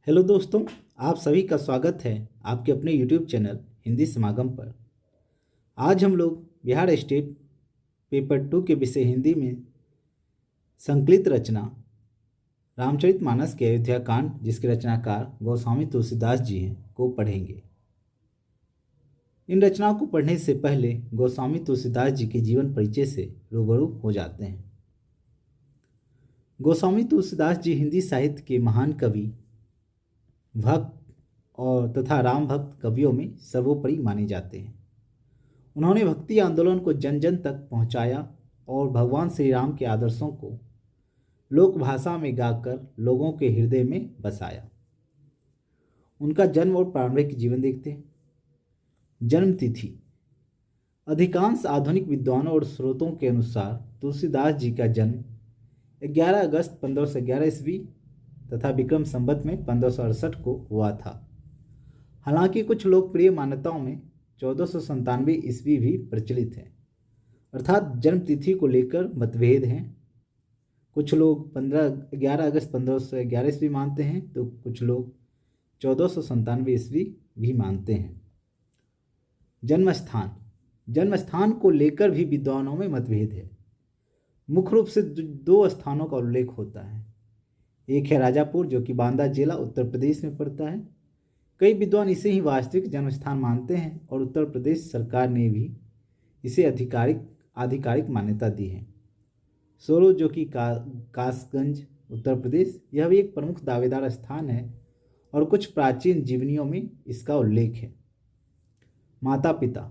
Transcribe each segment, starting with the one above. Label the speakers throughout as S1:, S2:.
S1: Hello दोस्तों, आप सभी का स्वागत है आपके अपने यूट्यूब चैनल हिंदी समागम पर। आज हम लोग बिहार स्टेट पेपर 2 के विषय हिंदी में संकलित रचना रामचरितमानस के अयोध्या कांड, जिसके रचनाकार गोस्वामी तुलसीदास जी हैं, को पढ़ेंगे। इन रचनाओं को पढ़ने से पहले गोस्वामी तुलसीदास जी के जीवन परिचय से रूबरू हो जाते हैं। गोस्वामी तुलसीदास जी हिंदी साहित्य के महान कवि, भक्त और तथा राम भक्त कवियों में सर्वोपरि माने जाते हैं। उन्होंने भक्ति आंदोलन को जन जन तक पहुंचाया और भगवान श्री राम के आदर्शों को लोक भाषा में गाकर लोगों के हृदय में बसाया। उनका जन्म और प्रारंभिक जीवन देखते हैं। जन्म तिथि। अधिकांश आधुनिक विद्वानों और स्रोतों के अनुसार तुलसीदास जी का जन्म 11 अगस्त 1511 ईस्वी तथा विक्रम संवत में 1568 को हुआ था। हालांकि कुछ लोकप्रिय मान्यताओं में 1497 ईस्वी भी प्रचलित है, अर्थात जन्म तिथि को लेकर मतभेद हैं। कुछ लोग 11 अगस्त 1511 ईस्वी मानते हैं तो कुछ लोग 1497 ईस्वी भी मानते हैं। जन्म स्थान। जन्म स्थान को लेकर भी विद्वानों में मतभेद है। मुख्य रूप से दो स्थानों का उल्लेख होता है। एक है राजापुर, जो कि बांदा जिला उत्तर प्रदेश में पड़ता है। कई विद्वान इसे ही वास्तविक जन्म स्थान मानते हैं और उत्तर प्रदेश सरकार ने भी इसे आधिकारिक मान्यता दी है। सोरो, जो कि कासगंज उत्तर प्रदेश, यह भी एक प्रमुख दावेदार स्थान है और कुछ प्राचीन जीवनियों में इसका उल्लेख है। माता पिता।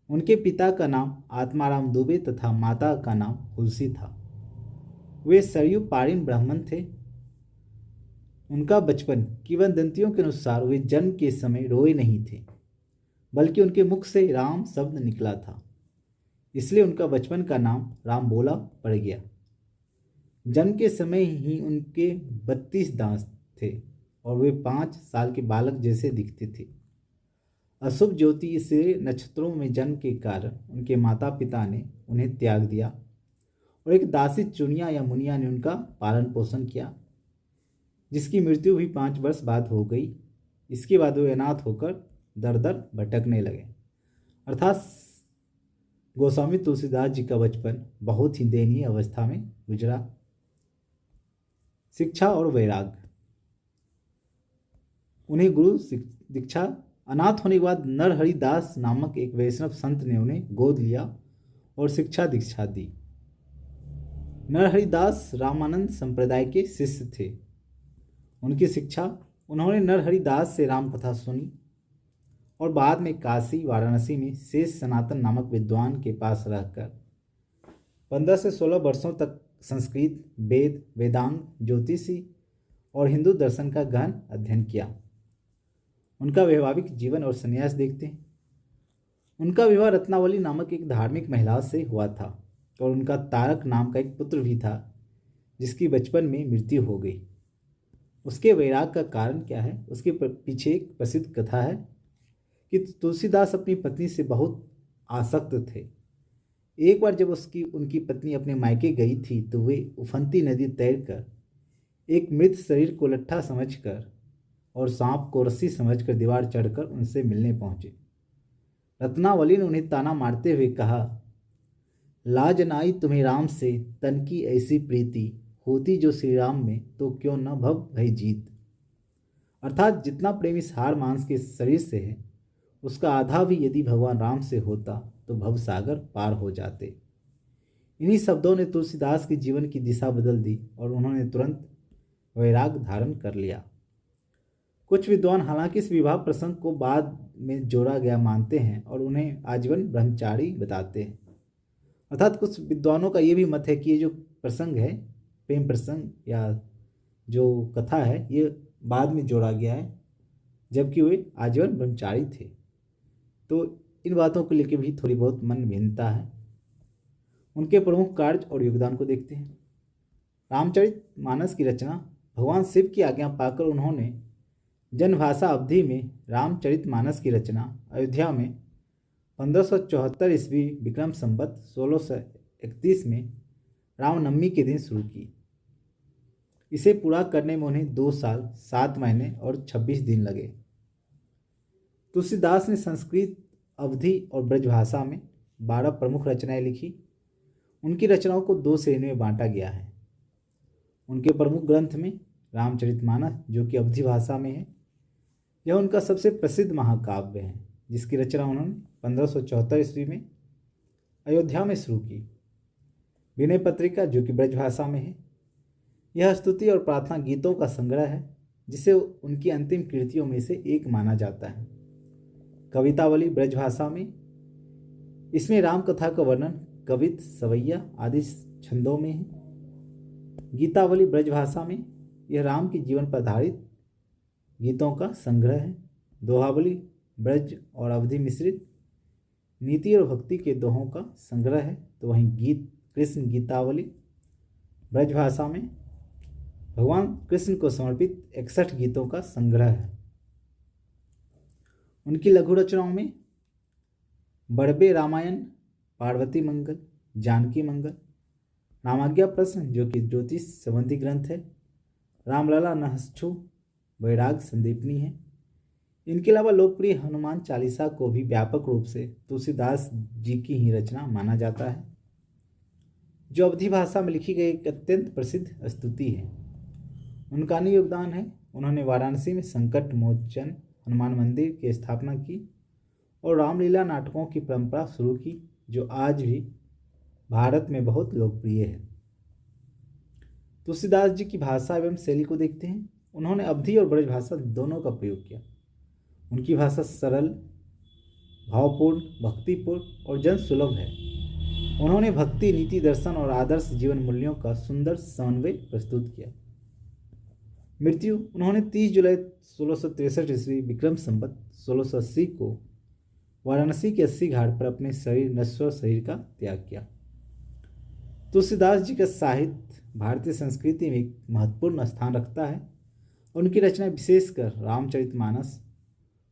S1: उनके पिता का नाम आत्माराम दुबे तथा माता का नाम हुलसी था। वे सरयू पारीन ब्राह्मण थे। उनका बचपन। किंवदंतियों के अनुसार वे जन्म के समय रोए नहीं थे, बल्कि उनके मुख से राम शब्द निकला था, इसलिए उनका बचपन का नाम राम बोला पड़ गया। जन्म के समय ही उनके 32 दांत थे और वे 5 साल के बालक जैसे दिखते थे। अशुभ ज्योति से नक्षत्रों में जन्म के कारण उनके माता पिता ने उन्हें त्याग दिया और एक दासी चुनिया या मुनिया ने उनका पालन पोषण किया, जिसकी मृत्यु भी 5 वर्ष बाद हो गई। इसके बाद वे अनाथ होकर दर दर भटकने लगे। अर्थात गोस्वामी तुलसीदास जी का बचपन बहुत ही दयनीय अवस्था में गुजरा। शिक्षा और वैराग्य। उन्हें गुरु दीक्षा। अनाथ होने के बाद नरहरि दास नामक एक वैष्णव संत ने उन्हें गोद लिया और शिक्षा दीक्षा दी। नरहरि दास रामानंद संप्रदाय के शिष्य थे। उनकी शिक्षा। उन्होंने नरहरि दास से राम कथा सुनी और बाद में काशी वाराणसी में शेष सनातन नामक विद्वान के पास रहकर 15 से 16 वर्षों तक संस्कृत, वेद, वेदांग, ज्योतिषी और हिंदू दर्शन का गहन अध्ययन किया। उनका वैवाहिक जीवन और संन्यास देखते हैं। उनका विवाह रत्नावली नामक एक धार्मिक महिला से हुआ था और उनका तारक नाम का एक पुत्र भी था, जिसकी बचपन में मृत्यु हो गई। उसके वैराग का कारण क्या है? उसके पीछे एक प्रसिद्ध कथा है कि तुलसीदास अपनी पत्नी से बहुत आसक्त थे। एक बार जब उनकी पत्नी अपने मायके गई थी तो वे उफनती नदी तैरकर एक मृत शरीर को लट्ठा समझकर और सांप को रस्सी समझकर दीवार चढ़कर उनसे मिलने पहुंचे। रत्नावली ने उन्हें ताना मारते हुए कहा, लाज नाई तुम्हें राम से, तन की ऐसी प्रीति, होती जो श्री राम में तो क्यों न भव भई जीत। अर्थात जितना प्रेम इस हार मांस के शरीर से है, उसका आधा भी यदि भगवान राम से होता तो भव सागर पार हो जाते। इन्हीं शब्दों ने तुलसीदास के जीवन की दिशा बदल दी और उन्होंने तुरंत वैराग धारण कर लिया। कुछ विद्वान हालांकि इस विवाह प्रसंग को बाद में जोड़ा गया मानते हैं और उन्हें आजीवन ब्रह्मचारी बताते हैं। अर्थात कुछ विद्वानों का ये भी मत है कि ये जो प्रसंग है, प्रेम प्रसंग या जो कथा है, ये बाद में जोड़ा गया है, जबकि वे आजीवन ब्रह्मचारी थे। तो इन बातों को लेकर भी थोड़ी बहुत मन भिन्नता है। उनके प्रमुख कार्य और योगदान को देखते हैं। रामचरितमानस की रचना। भगवान शिव की आज्ञा पाकर उन्होंने जनभाषा अवधि में रामचरितमानस की रचना अयोध्या में 1574 ईस्वी विक्रम संवत 1631 में रामनवमी के दिन शुरू की। इसे पूरा करने में उन्हें 2 साल 7 महीने और 26 दिन लगे। तुलसीदास ने संस्कृत, अवधी और ब्रजभाषा में 12 प्रमुख रचनाएं लिखी। उनकी रचनाओं को 2 श्रेणी में बांटा गया है। उनके प्रमुख ग्रंथ में रामचरितमानस, जो कि अवधी भाषा में है, यह उनका सबसे प्रसिद्ध महाकाव्य है, जिसकी रचना उन्होंने 1574 ईस्वी में अयोध्या में शुरू की। विनय पत्रिका, जो कि ब्रजभाषा में है, यह स्तुति और प्रार्थना गीतों का संग्रह है, जिसे उनकी अंतिम कृतियों में से एक माना जाता है। कवितावली ब्रजभाषा में, इसमें राम कथा का वर्णन कवित, सवैया आदि छंदों में है। गीतावली ब्रजभाषा में, यह राम के जीवन पर आधारित गीतों का संग्रह है। दोहावली ब्रज और अवधि मिश्रित नीति और भक्ति के दोहों का संग्रह है। तो वहीं गीत कृष्ण गीतावली ब्रजभाषा में भगवान कृष्ण को समर्पित 61 गीतों का संग्रह है। उनकी लघु रचनाओं में बड़बे रामायण, पार्वती मंगल, जानकी मंगल, रामाज्ञा प्रश्न, जो कि ज्योतिष संबंधी ग्रंथ है, रामलला नहस्छु, वैराग संदीपनी है। इनके अलावा लोकप्रिय हनुमान चालीसा को भी व्यापक रूप से तुलसीदास जी की ही रचना माना जाता है, जो अवधी भाषा में लिखी गई एक अत्यंत प्रसिद्ध स्तुति है। उनका अन्य योगदान है, उन्होंने वाराणसी में संकट मोचन हनुमान मंदिर की स्थापना की और रामलीला नाटकों की परंपरा शुरू की, जो आज भी भारत में बहुत लोकप्रिय है। तुलसीदास जी की भाषा एवं शैली को देखते हैं। उन्होंने अवधी और ब्रज भाषा दोनों का प्रयोग किया। उनकी भाषा सरल, भावपूर्ण, भक्तिपूर्ण और जन सुलभ है। उन्होंने भक्ति, नीति, दर्शन और आदर्श जीवन मूल्यों का सुंदर समन्वय प्रस्तुत किया। मृत्यु, उन्होंने 30 जुलाई 1663 ईस्वी विक्रम संवत 1680 को वाराणसी के 80 घाट पर अपने नश्वर शरीर का त्याग किया। तुलसीदास जी का साहित्य भारतीय संस्कृति में एक महत्वपूर्ण स्थान रखता है। उनकी रचना, विशेषकर रामचरितमानस,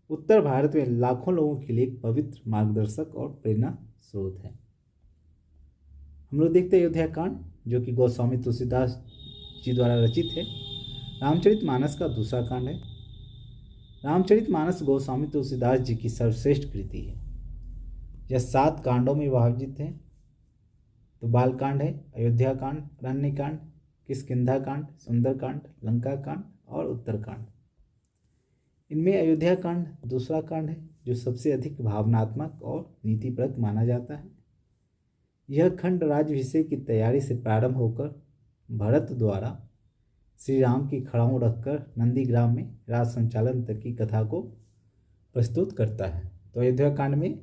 S1: उत्तर भारत में लाखों लोगों के लिए एक पवित्र मार्गदर्शक और प्रेरणा स्रोत है। हम लोग देखते हैं अयोध्या कांड, जो कि गोस्वामी तुलसीदास जी द्वारा रचित है। रामचरितमानस का दूसरा कांड है। रामचरितमानस गोस्वामी तुलसीदास जी की सर्वश्रेष्ठ कृति है। यह 7 कांडों में विभाजित है। तो बालकांड है, अयोध्या कांड, अरण्यकांड, किष्किंधा कांड, सुंदरकांड, लंका कांड और उत्तरकांड। इनमें अयोध्या कांड दूसरा कांड है, जो सबसे अधिक भावनात्मक और नीतिप्रद माना जाता है। यह खंड राज्याभिषेक की तैयारी से प्रारंभ होकर भरत द्वारा श्री राम की खड़ाऊं रखकर नंदीग्राम में राज संचालन तक की कथा को प्रस्तुत करता है। तो अयोध्या कांड में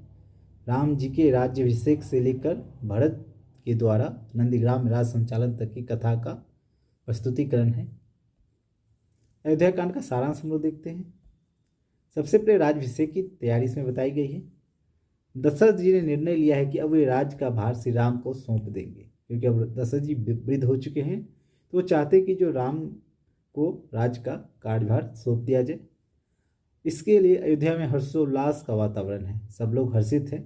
S1: राम जी के राज्याभिषेक से लेकर भरत के द्वारा नंदीग्राम में राज संचालन तक की कथा का प्रस्तुतिकरण है। अयोध्या कांड का सारांश हम लोग देखते हैं। सबसे पहले राज्याभिषेक की तैयारी इसमें बताई गई है। दशरथ जी ने निर्णय लिया है कि अब वे राज का भार श्री राम को सौंप देंगे, क्योंकि अब दशरथ जी वृद्ध हो चुके हैं। तो वो चाहते कि जो राम को राज का कार्यभार सौंप दिया जाए। इसके लिए अयोध्या में हर्षोल्लास का वातावरण है। सब लोग हर्षित हैं।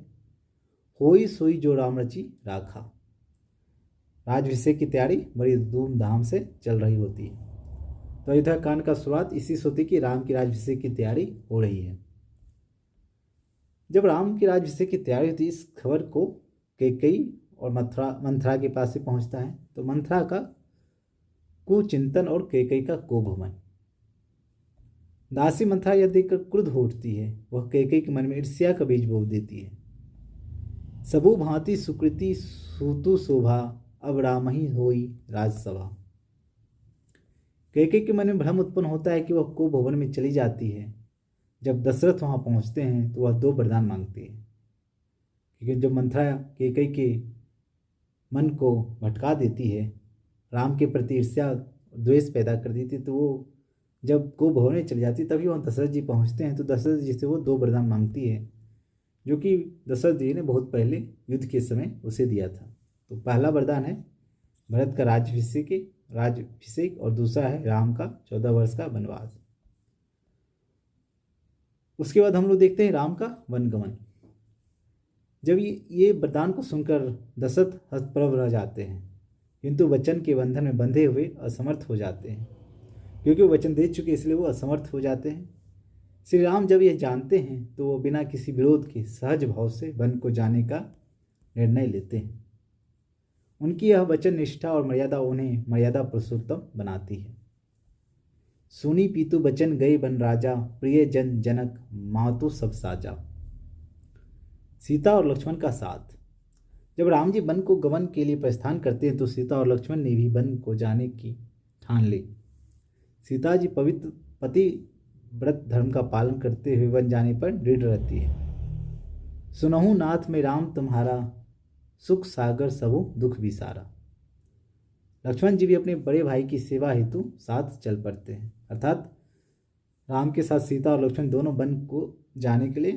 S1: होई सोई जो राम रची राखा। राज्याभिषेक की तैयारी बड़ी धूमधाम से चल रही होती है। तो अयोध्या कांड का शुरुआत इसी से होती है कि राम की राज्याभिषेक की तैयारी हो रही है। जब राम की राज्याभिषेक की तैयारी होती है, इस खबर को कैकेयी और मंथरा के पास से पहुंचता है। तो मंथरा का कुचिंतन और कैकेयी का कोपभवन। दासी मंथरा यह देखकर क्रुद्ध हो उठती है। वह कैकेयी के मन में ईर्ष्या का बीज बो देती है। सबु भांति सुकृति सूतु शोभा, अब राम ही होई राजसभा। कैकेयी के मन में भ्रम उत्पन्न होता है कि वह कुभवन में चली जाती है। जब दशरथ वहां पहुंचते हैं तो वह 2 वरदान मांगती है, क्योंकि जब मंथरा कैकेयी के मन को भटका देती है, राम के प्रति ईर्ष्या द्वेष पैदा कर देती है, तो वो जब कुभवन में चली जाती है तभी वहाँ दशरथ जी पहुँचते हैं। तो दशरथ जी से वो 2 वरदान मांगती है, जो कि दशरथ जी ने बहुत पहले युद्ध के समय उसे दिया था। तो पहला वरदान है भरत का राज्याभिषेक और दूसरा है राम का 14 वर्ष का वनवास। उसके बाद हम लोग देखते हैं राम का वनगमन। जब ये वरदान को सुनकर दशरथ हतप्रभ रह जाते हैं। किंतु वचन के बंधन में बंधे हुए असमर्थ हो जाते हैं। क्योंकि वो वचन दे चुके इसलिए वो असमर्थ हो जाते हैं। श्री राम जब यह जानते हैं तो वो बिना किसी विरोध के सहज भाव से वन को जाने का निर्णय लेते हैं। उनकी यह वचन निष्ठा और मर्यादा उन्हें मर्यादा पुरुषोत्तम बनाती है। सुनी पीतु बचन गए बन राजा, प्रिय जन जनक मातु सब साजा। सीता और लक्ष्मण का साथ। जब राम जी वन को गमन के लिए प्रस्थान करते हैं तो सीता और लक्ष्मण ने भी वन को जाने की ठान ली। सीता जी पवित्र पति व्रत धर्म का पालन करते हुए वन जाने पर दृढ़ रहती है। सुनहु नाथ में राम तुम्हारा, सुख सागर सबु दुख विसारा। लक्ष्मण जी भी अपने बड़े भाई की सेवा हेतु साथ चल पड़ते हैं। अर्थात राम के साथ सीता और लक्ष्मण दोनों वन को जाने के लिए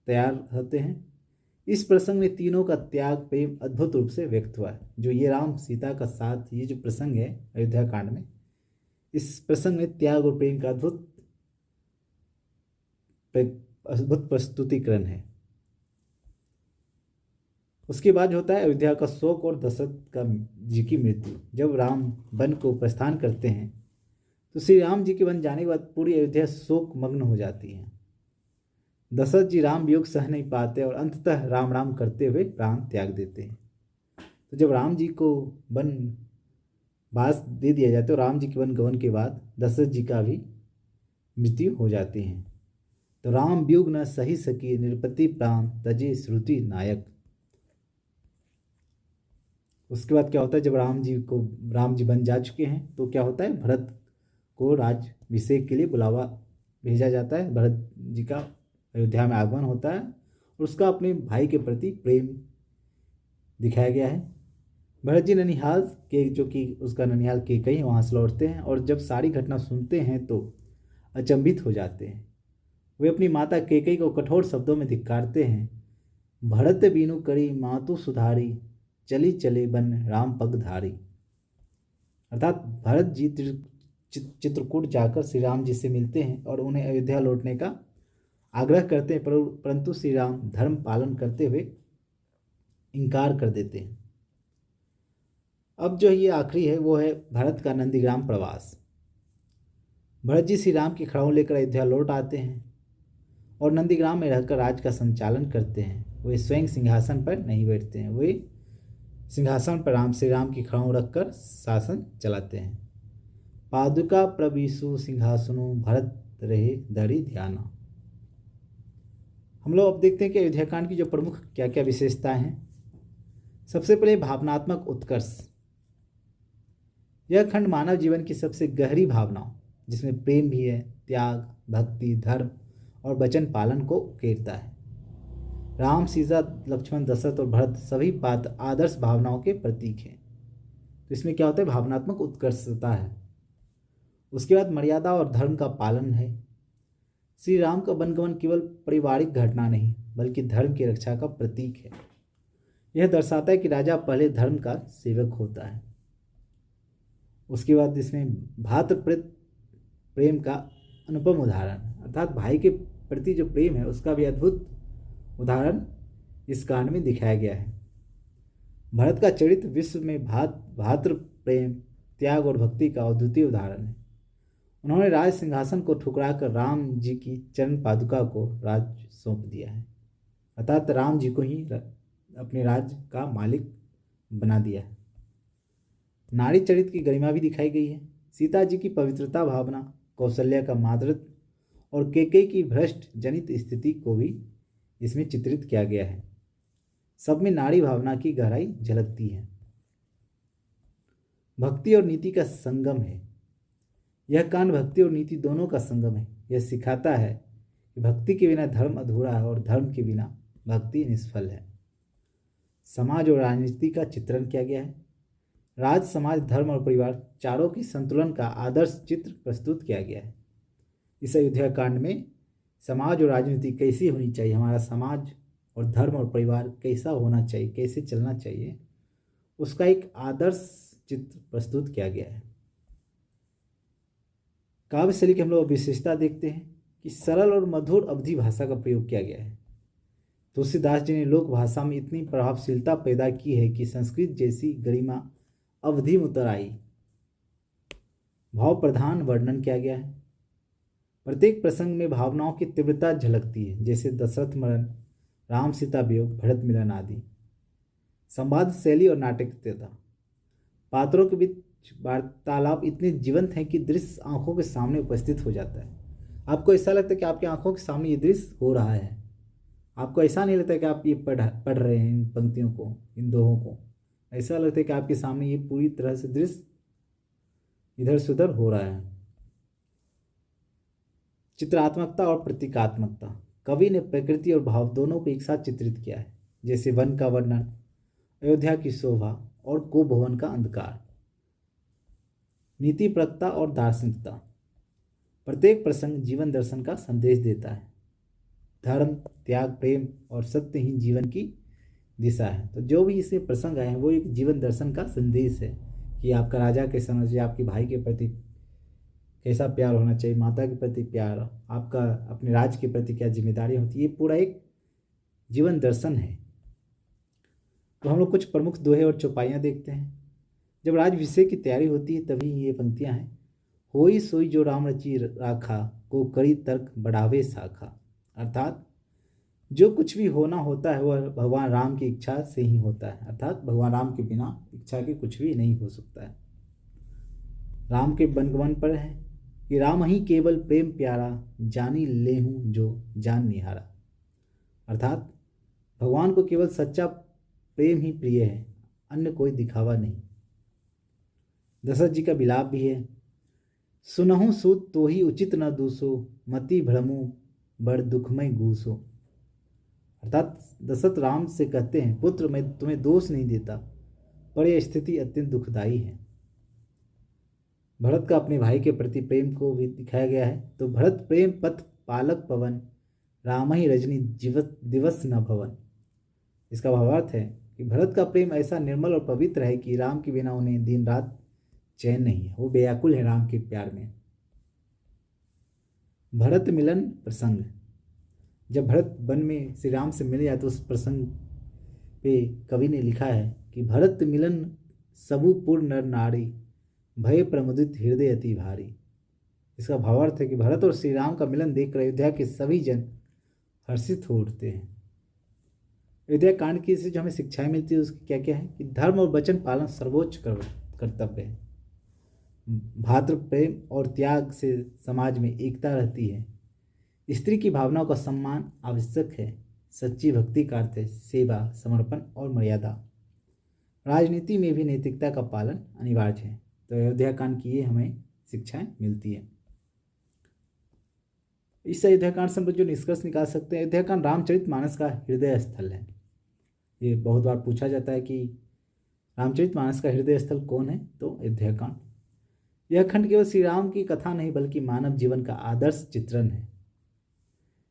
S1: तैयार होते हैं। इस प्रसंग में तीनों का त्याग प्रेम अद्भुत रूप से व्यक्त हुआ है। जो ये राम सीता का साथ, ये जो प्रसंग है अयोध्या कांड में, इस प्रसंग में त्याग और प्रेम का अद्भुत प्रस्तुतिकरण है। उसके बाद होता है अयोध्या का शोक और दशरथ का जी की मृत्यु। जब राम वन को प्रस्थान करते हैं तो श्री राम जी के वन जाने के बाद पूरी अयोध्या शोक मग्न हो जाती है। दशरथ जी राम वियोग सह नहीं पाते और अंततः राम राम करते हुए प्राण त्याग देते हैं। तो जब राम जी को वन वास दे दिया जाता है तो राम जी के वन गमन के बाद दशरथ जी का भी मृत्यु हो जाती है। तो राम वियोग न सही सकी, निरपति प्राण तजे श्रुति नायक। उसके बाद क्या होता है, जब राम जी वन जा चुके हैं तो क्या होता है, भरत को राज्याभिषेक के लिए बुलावा भेजा जाता है। भरत जी का अयोध्या में आगमन होता है और उसका अपने भाई के प्रति प्रेम दिखाया गया है। भरत जी ननिहाल के, जो कि उसका ननिहाल कैकई, वहाँ से लौटते हैं और जब सारी घटना सुनते हैं तो अचंभित हो जाते हैं। वे अपनी माता कैकई को कठोर शब्दों में धिक्कारते हैं। भरत बीनु करी मातु सुधारी, चली चले बन राम पगधारी। अर्थात भरत जी चित्रकूट जाकर श्री राम जी से मिलते हैं और उन्हें अयोध्या लौटने का आग्रह करते हैं, परंतु श्री राम धर्म पालन करते हुए इनकार कर देते हैं। अब जो ये आखिरी है वो है भरत का नंदीग्राम प्रवास। भरत जी श्री राम की खड़ाऊ लेकर अयोध्या लौट आते हैं और नंदीग्राम में रहकर राज का संचालन करते हैं। वे स्वयं सिंहासन पर नहीं बैठते हैं, वे सिंहासन पर श्री राम की खड़ाऊ रखकर शासन चलाते हैं। पादुका प्रविशु सिंहासनो, भरत रहे धरि ध्याना। हम लोग अब देखते हैं कि अयोध्या कांड की जो प्रमुख क्या क्या विशेषताएं हैं। सबसे पहले भावनात्मक उत्कर्ष। यह खंड मानव जीवन की सबसे गहरी भावनाओं, जिसमें प्रेम भी है, त्याग, भक्ति, धर्म और वचन पालन को उकेरता है। राम, सीता, लक्ष्मण, दशरथ और भरत सभी पात्र आदर्श भावनाओं के प्रतीक हैं। तो इसमें क्या होता है, भावनात्मक उत्कर्षता है। उसके बाद मर्यादा और धर्म का पालन है। श्री राम का वनगमन केवल पारिवारिक घटना नहीं बल्कि धर्म की रक्षा का प्रतीक है। यह दर्शाता है कि राजा पहले धर्म का सेवक होता है। उसके बाद इसमें भातृ प्रेम का अनुपम उदाहरण, अर्थात भाई के प्रति जो प्रेम है उसका भी अद्भुत उदाहरण इस कांड में दिखाया गया है। भरत का चरित्र विश्व में भातृ प्रेम, त्याग और भक्ति का अद्वितीय उदाहरण है। उन्होंने राज सिंहासन को ठुकराकर राम जी की चरण पादुका को राज सौंप दिया है, अर्थात राम जी को ही अपने राज्य का मालिक बना दिया है। नारी चरित्र की गरिमा भी दिखाई गई है। सीता जी की पवित्रता भावना, कौशल्या का मातृत्व और कैकेयी की भ्रष्ट जनित स्थिति को भी इसमें चित्रित किया गया है। सब में नारी भावना की गहराई झलकती है। भक्ति और नीति का संगम है। यह कांड भक्ति और नीति दोनों का संगम है। यह सिखाता है कि भक्ति के बिना धर्म अधूरा है और धर्म के बिना भक्ति निष्फल है। समाज और राजनीति का चित्रण किया गया है। राज, समाज, धर्म और परिवार चारों की संतुलन का आदर्श चित्र प्रस्तुत किया गया है। इस अयोध्या कांड में समाज और राजनीति कैसी होनी चाहिए, हमारा समाज और धर्म और परिवार कैसा होना चाहिए, कैसे चलना चाहिए, उसका एक आदर्श चित्र प्रस्तुत किया गया है। काव्य शैली की हम लोग विशेषता देखते हैं कि सरल और मधुर अवधि भाषा का प्रयोग किया गया है। तुलसीदास जी ने लोक भाषा में इतनी प्रभावशीलता पैदा की है कि संस्कृत जैसी गरिमा अवधि में उतर आई। भाव प्रधान वर्णन किया गया है। प्रत्येक प्रसंग में भावनाओं की तीव्रता झलकती है, जैसे दशरथ मरण, राम सीता वियोग, भरत मिलन आदि। संवाद शैली और नाटकीयता, पात्रों के बीच वार्तालाप इतने जीवंत हैं कि दृश्य आंखों के सामने उपस्थित हो जाता है। आपको ऐसा लगता है कि आपकी आंखों के सामने ये दृश्य हो रहा है। आपको ऐसा नहीं लगता कि आप ये पढ़ रहे हैं इन पंक्तियों को, इन दोहों को। ऐसा लगता है कि आपके सामने ये पूरी तरह से दृश्य इधर से उधर हो रहा है। चित्रात्मकता और प्रतीकात्मकता, कवि ने प्रकृति और भाव दोनों को एक साथ चित्रित किया है, जैसे वन का वर्णन, अयोध्या की शोभा और कुभवन का अंधकार। नीतिपरकता और दार्शनिकता, प्रत्येक प्रसंग जीवन दर्शन का संदेश देता है। धर्म, त्याग, प्रेम और सत्य ही जीवन की दिशा है। तो जो भी इसमें प्रसंग आए हैं वो एक जीवन दर्शन का संदेश है कि आपका राजा कैसा होना चाहिए, आपके भाई के प्रति कैसा प्यार होना चाहिए, माता के प्रति प्यार, आपका अपने राज्य के प्रति क्या जिम्मेदारी होती है। ये पूरा एक जीवन दर्शन है। तो हम लोग कुछ प्रमुख दोहे और चौपाइयाँ देखते हैं। जब राजभिषेक की तैयारी होती है तभी ये पंक्तियाँ हैं। होई सोई जो राम रचि राखा, को करी तर्क बढ़ावे शाखा। अर्थात जो कुछ भी होना होता है वह भगवान राम की इच्छा से ही होता है। अर्थात भगवान राम के बिना इच्छा के कुछ भी नहीं हो सकता है। राम के बनगमन पर है कि राम ही केवल प्रेम प्यारा, जानी लेहूँ जो जान निहारा। अर्थात भगवान को केवल सच्चा प्रेम ही प्रिय है, अन्य कोई दिखावा नहीं। दशरथ जी का विलाप भी है। सुनहु सूत तो ही उचित न दूसो, मति भ्रमु बड़ दुखमय गूसो। अर्थात दशरथ राम से कहते हैं, पुत्र मैं तुम्हें दोष नहीं देता, पर यह स्थिति अत्यंत दुखदायी है। भरत का अपने भाई के प्रति प्रेम को भी दिखाया गया है। तो भरत प्रेम पथ पालक पवन, राम ही रजनी दिवस न भवन। इसका भावार्थ है कि भरत का प्रेम ऐसा निर्मल और पवित्र है कि राम के बिना उन्हें दिन रात चैन नहीं है। वो बेयाकुल है राम के प्यार में। भरत मिलन प्रसंग, जब भरत वन में श्री राम से मिल जाए तो उस प्रसंग पे कवि ने लिखा है कि भरत मिलन सबु पुर नर नारी, भय प्रमुदित हृदय अति भारी। इसका भावार्थ है कि भरत और श्री राम का मिलन देखकर अयोध्या के सभी जन हर्षित हो उठते हैं। अयोध्या कांड की से जो हमें शिक्षाएं मिलती है उसकी क्या क्या है कि धर्म और वचन पालन सर्वोच्च कर्तव्य है। भातृ प्रेम और त्याग से समाज में एकता रहती है। स्त्री की भावनाओं का सम्मान आवश्यक है। सच्ची भक्ति का अर्थ है सेवा, समर्पण और मर्यादा। राजनीति में भी नैतिकता का पालन अनिवार्य है। तो अयोध्या कांड की ये हमें शिक्षाएं मिलती है। इस अयोध्या कांड से हम जो निष्कर्ष निकाल सकते हैं, अयोध्या कांड रामचरितमानस का हृदय स्थल है। ये बहुत बार पूछा जाता है कि रामचरितमानस का हृदय स्थल कौन है, तो अयोध्या कांड। यह खंड केवल श्री राम की कथा नहीं बल्कि मानव जीवन का आदर्श चित्रण है।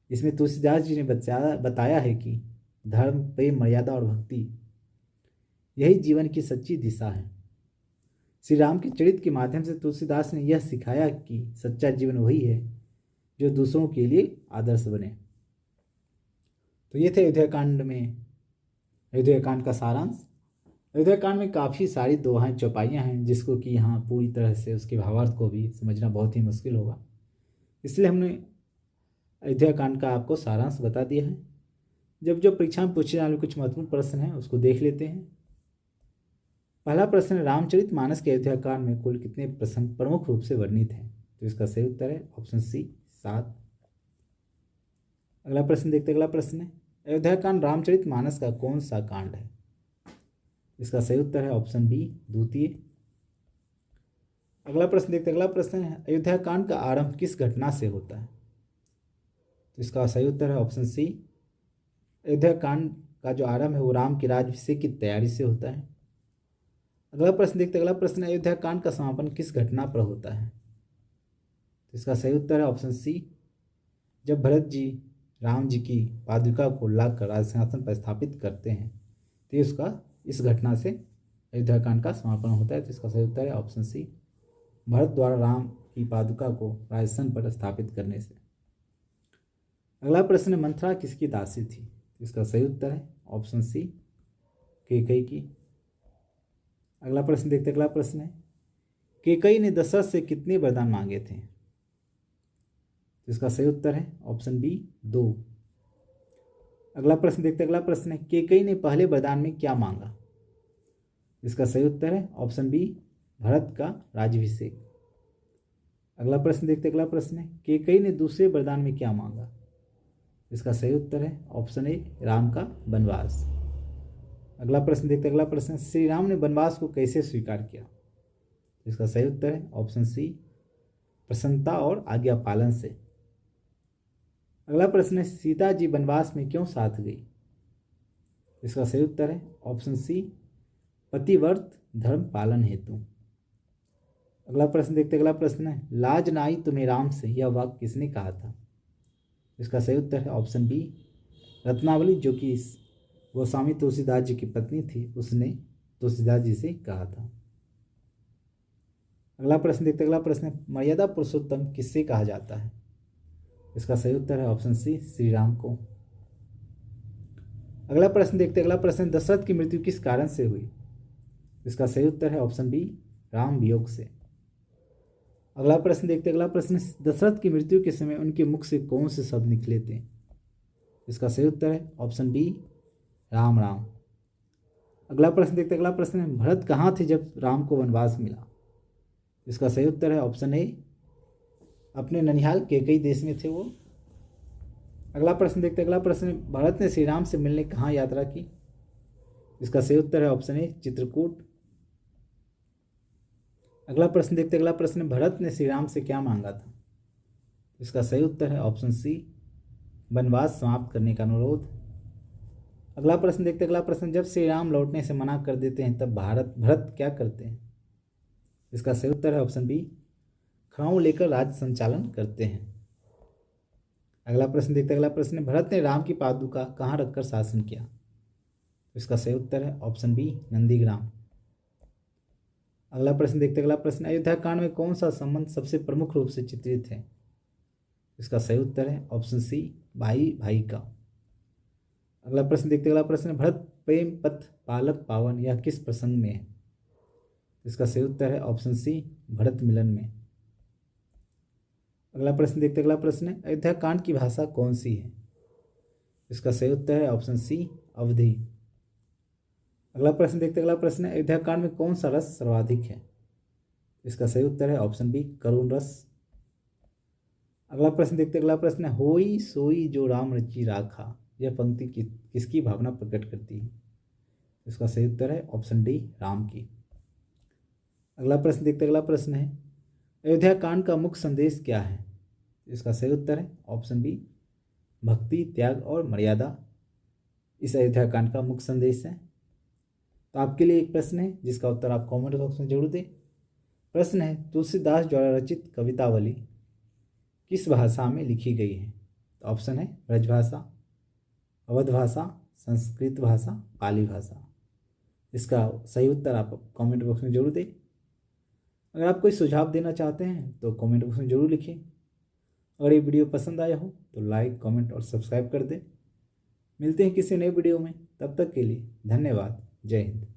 S1: इसमें तुलसीदास जी ने बताया है कि धर्म, प्रेम, मर्यादा और भक्ति यही जीवन की सच्ची दिशा है। श्री राम के चरित्र के माध्यम से तुलसीदास ने यह सिखाया कि सच्चा जीवन वही है जो दूसरों के लिए आदर्श बने। तो ये थे अयोध्या कांड में अयोध्या कांड का सारांश। अयोध्या कांड में काफ़ी सारी दोहाएं, चौपाइयाँ हैं जिसको कि यहाँ पूरी तरह से उसके भावार्थ को भी समझना बहुत ही मुश्किल होगा, इसलिए हमने अयोध्या कांड का आपको सारांश बता दिया है। जब जो परीक्षा में पूछे जाने वाले कुछ महत्वपूर्ण प्रश्न हैं उसको देख लेते हैं। पहला प्रश्न है, रामचरितमानस के अयोध्या कांड में कुल कितने प्रसंग प्रमुख रूप से वर्णित हैं? तो इसका सही उत्तर है ऑप्शन सी 7। अगला प्रश्न देखते हैं। अगला प्रश्न है, अयोध्या कांड रामचरितमानस का कौन सा कांड है? इसका सही उत्तर है ऑप्शन बी द्वितीय। अगला प्रश्न देखते हैं। अगला प्रश्न है, अयोध्या कांड का आरंभ किस घटना से होता है? तो इसका सही उत्तर है ऑप्शन सी। अयोध्या कांड का जो आरंभ है वो राम के राज्याभिषेक की तैयारी से होता है। अगला प्रश्न देखते हैं। अगला प्रश्न है, अयोध्या कांड का समापन किस घटना पर होता है? तो इसका सही उत्तर है ऑप्शन सी, जब भरत जी राम जी की पादुका को लाकर राजसिंहासन पर स्थापित करते हैं तो इस घटना से अयोध्या कांड का समापन होता है। तो इसका सही उत्तर है ऑप्शन सी, भरत द्वारा राम की पादुका को राजस्थान पर स्थापित करने से। अगला प्रश्न है, मंथरा किसकी दासी थी? इसका सही उत्तर है ऑप्शन सी, कैकेयी की। अगला प्रश्न देखते हैं। अगला प्रश्न है, कैकेयी ने दशरथ से कितने वरदान मांगे थे? तो इसका सही उत्तर है ऑप्शन बी 2। अगला प्रश्न देखते हैं। अगला प्रश्न है, कैकेयी ने पहले वरदान में क्या मांगा? इसका सही उत्तर है ऑप्शन बी भरत का राज्याभिषेक। अगला प्रश्न देखते हैं। अगला प्रश्न है, कैकेयी ने दूसरे वरदान में क्या मांगा? इसका सही उत्तर है ऑप्शन ए राम का वनवास। अगला प्रश्न देखते हैं। अगला प्रश्न, श्री राम ने वनवास को कैसे स्वीकार किया? इसका सही उत्तर है ऑप्शन सी प्रसन्नता और आज्ञा पालन से। अगला प्रश्न है, सीता जी वनवास में क्यों साथ गई? इसका सही उत्तर है ऑप्शन सी पतिव्रत धर्म पालन हेतु। अगला प्रश्न देखते हैं। अगला प्रश्न है, लाज न आई तुम्हें राम से, यह वाक्य किसने कहा था? इसका सही उत्तर है ऑप्शन बी रत्नावली, जो कि गोस्वामी तुलसीदास जी की पत्नी थी, उसने तुलसीदास जी से कहा था। अगला प्रश्न देखते हैं। अगला प्रश्न है, मर्यादा पुरुषोत्तम किससे कहा जाता है? इसका सही उत्तर है ऑप्शन सी श्री राम को। अगला प्रश्न देखते हैं। अगला प्रश्न, दशरथ की मृत्यु किस कारण से हुई? इसका सही उत्तर है ऑप्शन बी राम वियोग से। अगला प्रश्न देखते हैं। अगला प्रश्न, दशरथ की मृत्यु के समय उनके मुख से कौन से शब्द निकले थे? इसका सही उत्तर है ऑप्शन बी राम राम। अगला प्रश्न देखते हैं। अगला प्रश्न है, भरत कहाँ थे जब राम को वनवास मिला? इसका सही उत्तर है ऑप्शन ए अपने ननिहाल कैकेयी देश में थे वो। अगला प्रश्न देखते हैं। अगला प्रश्न, भरत ने श्री राम से मिलने कहाँ यात्रा की? इसका सही उत्तर है ऑप्शन ए चित्रकूट। अगला प्रश्न देखते हैं। अगला प्रश्न, भरत ने श्री राम से क्या मांगा था? इसका सही उत्तर है ऑप्शन सी वनवास समाप्त करने का अनुरोध। अगला प्रश्न देखते हैं। अगला प्रश्न, जब श्री राम लौटने से मना कर देते हैं तब भरत क्या करते हैं? इसका सही उत्तर है ऑप्शन बी खड़ाऊ लेकर राज्य संचालन करते हैं। अगला प्रश्न देखते हैं। अगला प्रश्न, भरत ने राम की पादुका कहाँ रखकर शासन किया? इसका सही उत्तर है ऑप्शन बी नंदीग्राम। अगला प्रश्न देखते हैं। अगला प्रश्न, अयोध्या कांड में कौन सा संबंध सबसे प्रमुख रूप से चित्रित है? इसका सही उत्तर है ऑप्शन सी भाई भाई का। अगला प्रश्न देखते हैं। अगला प्रश्न, भरत प्रेम पथ पालक पावन यह किस प्रसंग में है? इसका सही उत्तर है ऑप्शन सी भरत मिलन में। अगला प्रश्न देखते हैं। अगला प्रश्न है, अयोध्या कांड की भाषा कौन सी है? इसका सही उत्तर है ऑप्शन सी अवधी। अगला प्रश्न देखते हैं। अगला प्रश्न है, अयोध्या कांड में कौन सा रस सर्वाधिक है? इसका सही उत्तर है ऑप्शन बी करुण रस। अगला प्रश्न देखते हैं। अगला प्रश्न है, होई सोई जो राम रची राखा यह पंक्ति किसकी भावना प्रकट करती है? इसका सही उत्तर है ऑप्शन डी राम की। अगला प्रश्न देखते हैं। अगला प्रश्न है, अयोध्या कांड का मुख्य संदेश क्या है? इसका सही उत्तर है ऑप्शन बी भक्ति त्याग और मर्यादा इस अयोध्या कांड का मुख्य संदेश है। तो आपके लिए एक प्रश्न है जिसका उत्तर आप कमेंट बॉक्स में जरूर दें। प्रश्न है, तुलसीदास द्वारा रचित कवितावली किस भाषा में लिखी गई है? तो ऑप्शन है ब्रजभाषा, अवध भाषा, संस्कृत भाषा, पाली भाषा। इसका सही उत्तर आप कमेंट बॉक्स में जरूर दें। अगर आप कोई सुझाव देना चाहते हैं तो कमेंट बॉक्स में ज़रूर लिखें। अगर ये वीडियो पसंद आया हो तो लाइक कमेंट और सब्सक्राइब कर दें। मिलते हैं किसी नए वीडियो में, तब तक के लिए धन्यवाद। जय हिंद।